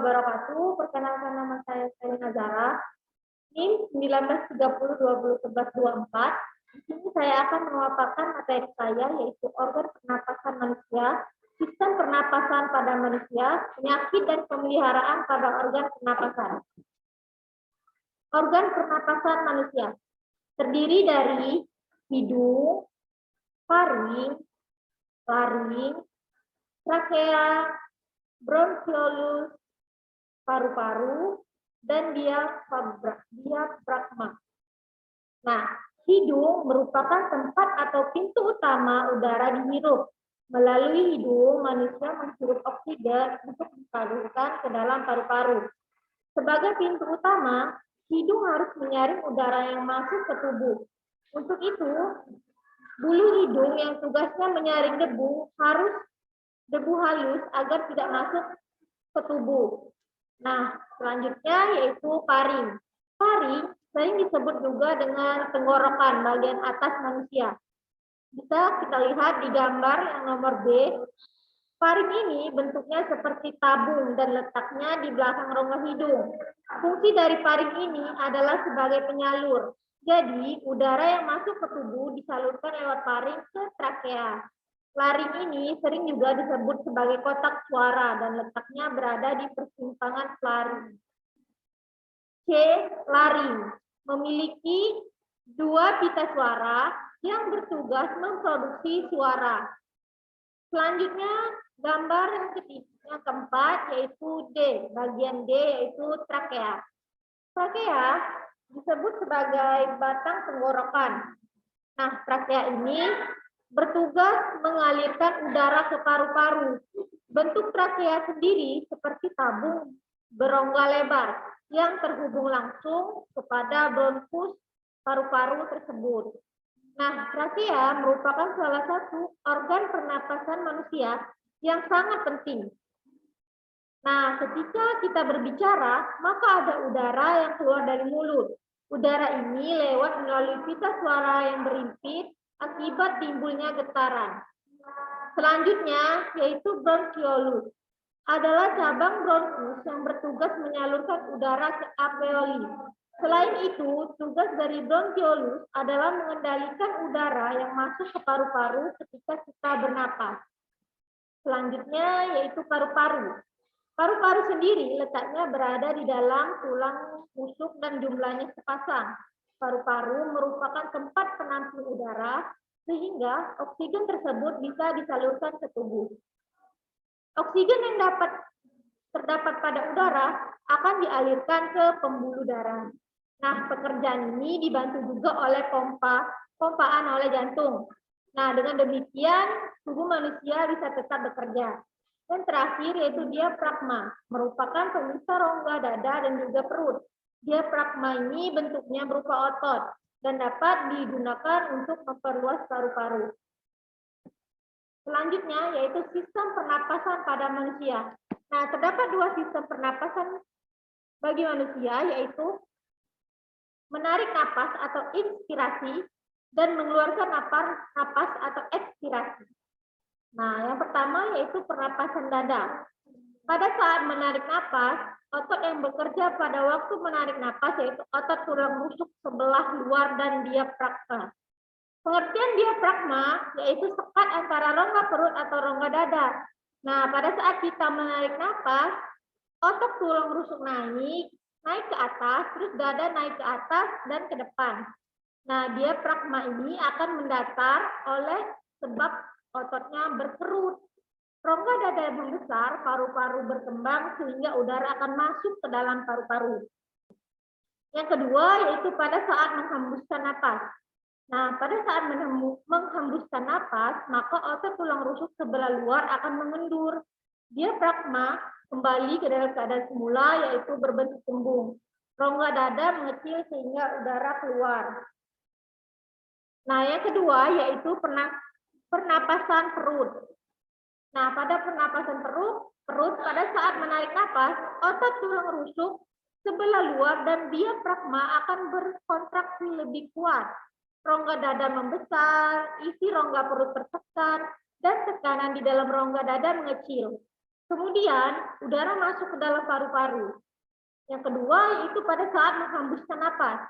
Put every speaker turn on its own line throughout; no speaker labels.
wabarakatuh. Perkenalkan nama saya Selina Zara. NIM 1930201124. Di sini saya akan memaparkan materi saya, yaitu organ pernapasan manusia, sistem pernapasan pada manusia, penyakit dan pemeliharaan pada organ pernapasan. Organ pernapasan manusia terdiri dari hidung, faring, laring, trakea, bronkiolus, paru-paru, dan diafragma. Nah, hidung merupakan tempat atau pintu utama udara dihirup. Melalui hidung, manusia menghirup oksigen untuk disalurkan ke dalam paru-paru. Sebagai pintu utama, hidung harus menyaring udara yang masuk ke tubuh. Untuk itu, bulu hidung yang tugasnya menyaring debu halus agar tidak masuk ke tubuh. Nah, selanjutnya yaitu faring. Faring sering disebut juga dengan tenggorokan bagian atas manusia. Bisa kita lihat di gambar yang nomor B. Faring ini bentuknya seperti tabung dan letaknya di belakang rongga hidung. Fungsi dari faring ini adalah sebagai penyalur. Jadi, udara yang masuk ke tubuh disalurkan lewat faring ke trakea. Laring ini sering juga disebut sebagai kotak suara dan letaknya berada di persimpangan laring. C. Laring memiliki dua pita suara yang bertugas memproduksi suara. Selanjutnya, gambar yang keempat yaitu D. Bagian D yaitu trakea. Trakea disebut sebagai batang tenggorokan. Nah, trakea ini bertugas mengalirkan udara ke paru-paru. Bentuk trakea sendiri seperti tabung berongga lebar yang terhubung langsung kepada bronkus paru-paru tersebut. Nah, trakea merupakan salah satu organ pernapasan manusia yang sangat penting. Nah, ketika kita berbicara, maka ada udara yang keluar dari mulut. Udara ini lewat melalui pita suara yang berimpit akibat timbulnya getaran. Selanjutnya, yaitu bronkiolus. Adalah cabang bronkus yang bertugas menyalurkan udara ke alveoli. Selain itu, tugas dari bronkiolus adalah mengendalikan udara yang masuk ke paru-paru ketika kita bernapas. Selanjutnya, yaitu paru-paru. Paru-paru sendiri letaknya berada di dalam tulang rusuk dan jumlahnya sepasang. Paru-paru merupakan tempat penampung udara sehingga oksigen tersebut bisa disalurkan ke tubuh. Oksigen yang terdapat pada udara akan dialirkan ke pembuluh darah. Nah, pekerjaan ini dibantu juga oleh pompaan oleh jantung. Nah, dengan demikian tubuh manusia bisa tetap bekerja. Dan terakhir yaitu diafragma, merupakan pemisah rongga dada dan juga perut. Diafragma ini bentuknya berupa otot dan dapat digunakan untuk memperluas paru-paru. Selanjutnya yaitu sistem pernapasan pada manusia. Nah, terdapat dua sistem pernapasan bagi manusia, yaitu menarik napas atau inspirasi dan mengeluarkan napas atau ekspirasi. Nah, yang pertama yaitu pernapasan dada. Pada saat menarik napas, otot yang bekerja pada waktu menarik napas yaitu otot tulang rusuk sebelah luar dan diafragma. Pengertian diafragma yaitu sekat antara rongga perut atau rongga dada. Nah, pada saat kita menarik napas, otot tulang rusuk naik ke atas, terus dada naik ke atas dan ke depan. Nah, diafragma ini akan mendatar oleh sebab ototnya berkerut. Rongga dada membesar, paru-paru berkembang sehingga udara akan masuk ke dalam paru-paru. Yang kedua yaitu pada saat menghembuskan napas. Nah, pada saat menghembuskan napas, maka otot tulang rusuk sebelah luar akan mengendur. Diafragma kembali ke dalam keadaan semula yaitu berbentuk cembung. Rongga dada mengecil sehingga udara keluar. Nah, yang kedua yaitu pernapasan perut. Nah, pada pernapasan perut pada saat menarik napas, otot tulang rusuk sebelah luar dan diafragma akan berkontraksi lebih kuat. Rongga dada membesar, isi rongga perut tertekan, dan tekanan di dalam rongga dada mengecil. Kemudian, udara masuk ke dalam paru-paru. Yang kedua, yaitu pada saat menghembuskan napas.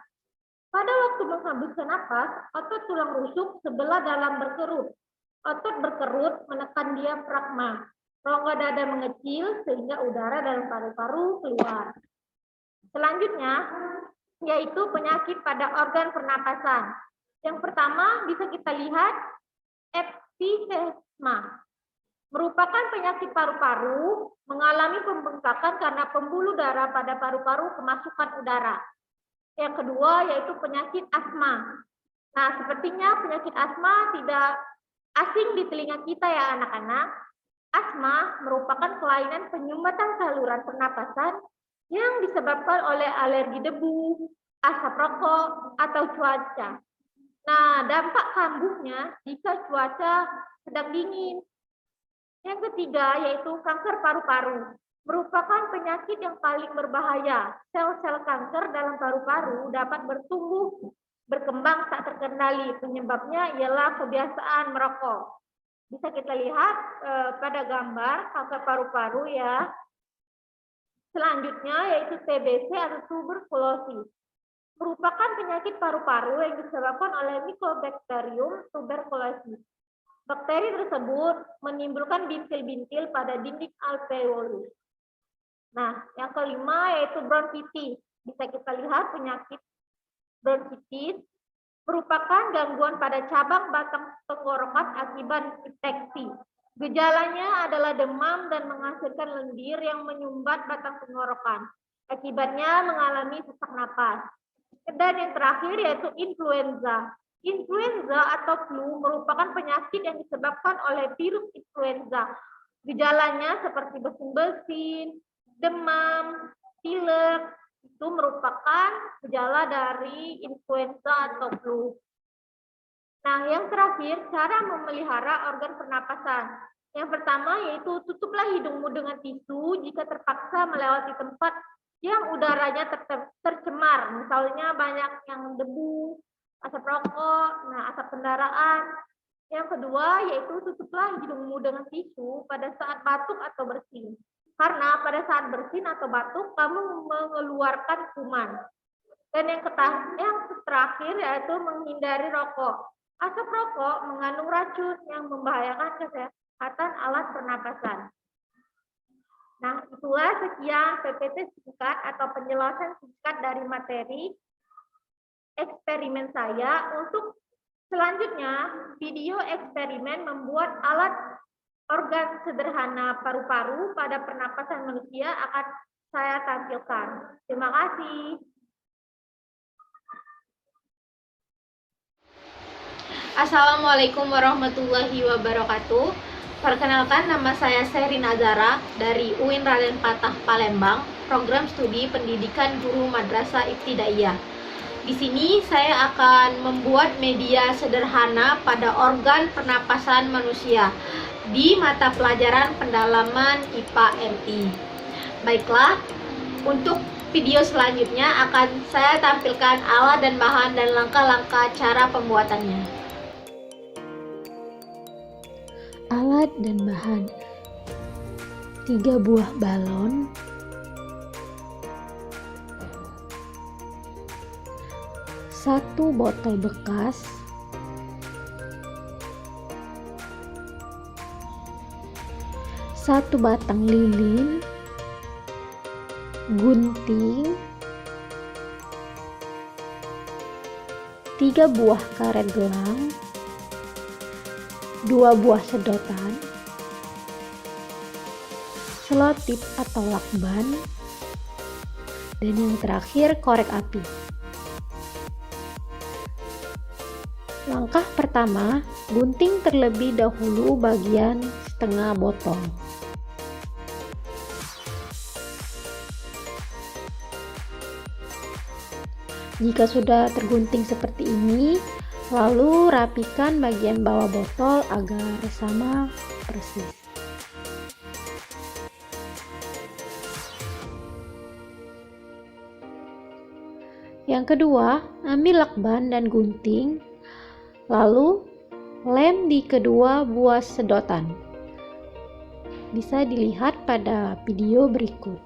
Pada waktu menghembuskan napas, otot tulang rusuk sebelah dalam berkerut. Otot berkerut menekan diafragma. Rongga dada mengecil sehingga udara dalam paru-paru keluar. Selanjutnya, yaitu penyakit pada organ pernapasan. Yang pertama bisa kita lihat emfisema. Merupakan penyakit paru-paru, mengalami pembengkakan karena pembuluh darah pada paru-paru kemasukan udara. Yang kedua yaitu penyakit asma. Nah, sepertinya penyakit asma tidak asing di telinga kita ya anak-anak. Asma merupakan kelainan penyumbatan saluran pernapasan yang disebabkan oleh alergi debu, asap rokok, atau cuaca. Nah, dampak kambuhnya jika cuaca sedang dingin. Yang ketiga yaitu kanker paru-paru. Merupakan penyakit yang paling berbahaya. Sel-sel kanker dalam paru-paru dapat bertumbuh, berkembang tak terkendali. Penyebabnya ialah kebiasaan merokok. Bisa kita lihat pada gambar kanker paru-paru ya. Selanjutnya yaitu TBC atau tuberkulosis. Merupakan penyakit paru-paru yang disebabkan oleh Mycobacterium tuberculosis. Bakteri tersebut menimbulkan bintil-bintil pada dinding alveolus. Nah, yang kelima yaitu bronkitis. Bisa kita lihat penyakit bronkitis merupakan gangguan pada cabang batang tenggorokan akibat infeksi. Gejalanya adalah demam dan menghasilkan lendir yang menyumbat batang tenggorokan. Akibatnya mengalami sesak napas. Dan yang terakhir yaitu influenza. Influenza atau flu merupakan penyakit yang disebabkan oleh virus influenza. Gejalanya seperti bersin-bersin, demam, pilek, itu merupakan gejala dari influenza atau flu. Nah, yang terakhir, cara memelihara organ pernapasan. Yang pertama yaitu tutuplah hidungmu dengan tisu jika terpaksa melewati tempat yang udaranya tercemar. Misalnya banyak yang debu, asap rokok, nah asap kendaraan. Yang kedua yaitu tutuplah hidungmu dengan tisu pada saat batuk atau bersin. Karena pada saat bersin atau batuk kamu mengeluarkan kuman. Dan yang terakhir yaitu menghindari rokok. Asap rokok mengandung racun yang membahayakan kesehatan alat pernapasan. Nah, itulah sekian PPT singkat atau penjelasan singkat dari materi eksperimen saya. Untuk selanjutnya, video eksperimen membuat alat organ sederhana paru-paru pada pernapasan manusia akan saya tampilkan. Terima kasih.
Assalamualaikum warahmatullahi wabarakatuh. Perkenalkan, nama saya Sherin Azara dari UIN Raden Patah Palembang, program studi pendidikan guru madrasah ibtidaiyah. Di sini saya akan membuat media sederhana pada organ pernapasan manusia di mata pelajaran pendalaman IPA MI. Baiklah, untuk video selanjutnya akan saya tampilkan alat dan bahan dan langkah-langkah cara pembuatannya.
Alat dan bahan: 3 buah balon, 1 botol bekas, 1 batang lilin, gunting, 3 buah karet gelang, 2 buah sedotan, selotip atau lakban, dan yang terakhir korek api. Langkah pertama, gunting terlebih dahulu bagian setengah botol. Jika sudah tergunting seperti ini, lalu rapikan bagian bawah botol agar sama persis. Yang kedua, ambil lakban dan gunting, lalu lem di kedua buah sedotan. bisa dilihat pada video berikut.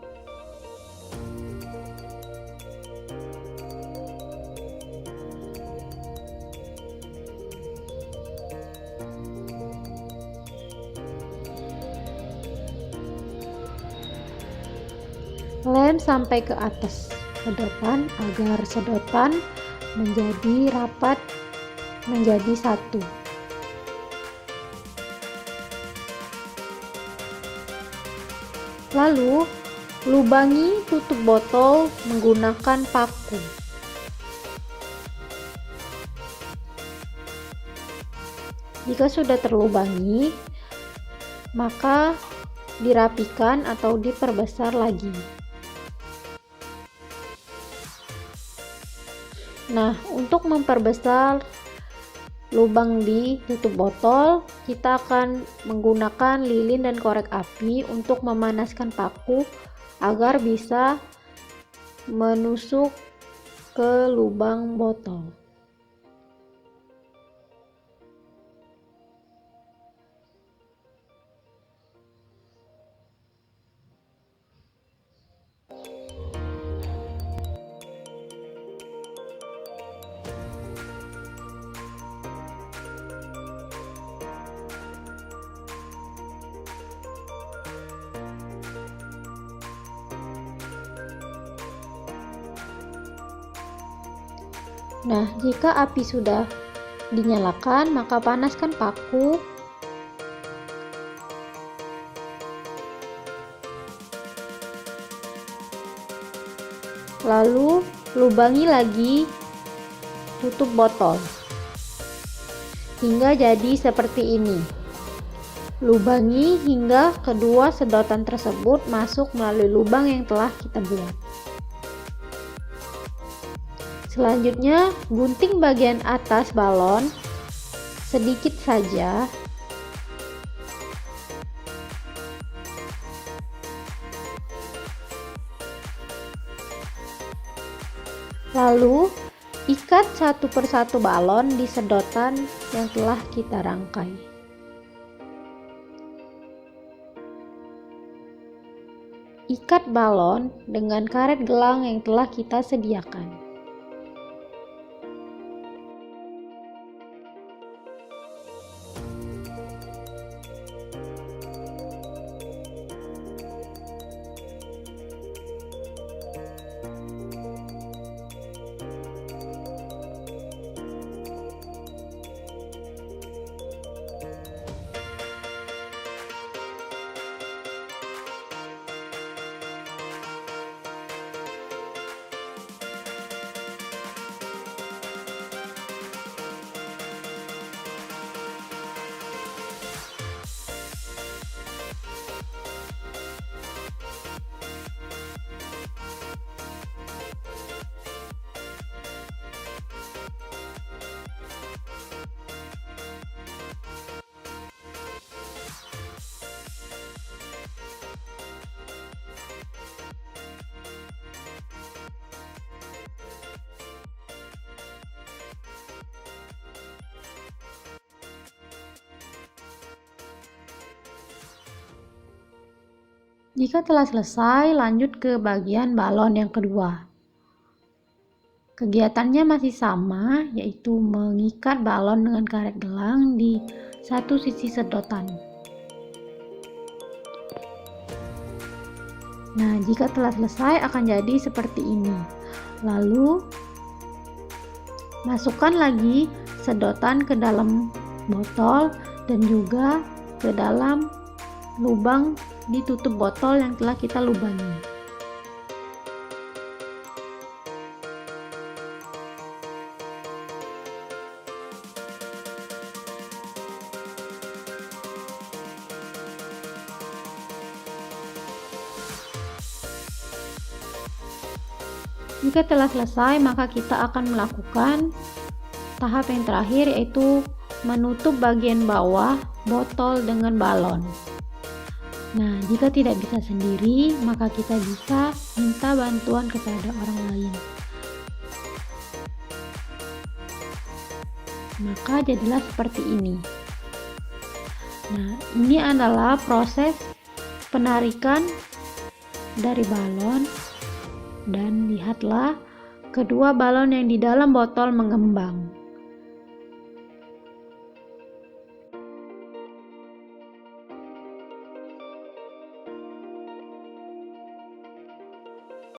Lem sampai ke atas sedotan agar sedotan menjadi rapat menjadi satu. Lalu lubangi tutup botol menggunakan paku. Jika sudah terlubangi, maka dirapikan atau diperbesar lagi. Nah, untuk memperbesar lubang di tutup botol, kita akan menggunakan lilin dan korek api untuk memanaskan paku agar bisa menusuk ke lubang botol. Nah, jika api sudah dinyalakan, maka panaskan paku. Lalu lubangi lagi tutup botol hingga jadi seperti ini. Lubangi hingga kedua sedotan tersebut masuk melalui lubang yang telah kita buat. Selanjutnya, gunting bagian atas balon sedikit saja. Lalu, ikat satu persatu balon di sedotan yang telah kita rangkai. Ikat balon dengan karet gelang yang telah kita sediakan. Jika telah selesai, lanjut ke bagian balon yang kedua. Kegiatannya masih sama, yaitu mengikat balon dengan karet gelang di satu sisi sedotan. Nah, jika telah selesai akan jadi seperti ini. Lalu, masukkan lagi sedotan ke dalam botol dan juga ke dalam lubang di tutup botol yang telah kita lubangi. Jika telah selesai, maka kita akan melakukan tahap yang terakhir, yaitu menutup bagian bawah botol dengan balon. Nah, jika tidak bisa sendiri, maka kita bisa minta bantuan kepada orang lain. Maka jadilah seperti ini. Nah, ini adalah proses penarikan dari balon dan lihatlah kedua balon yang di dalam botol mengembang.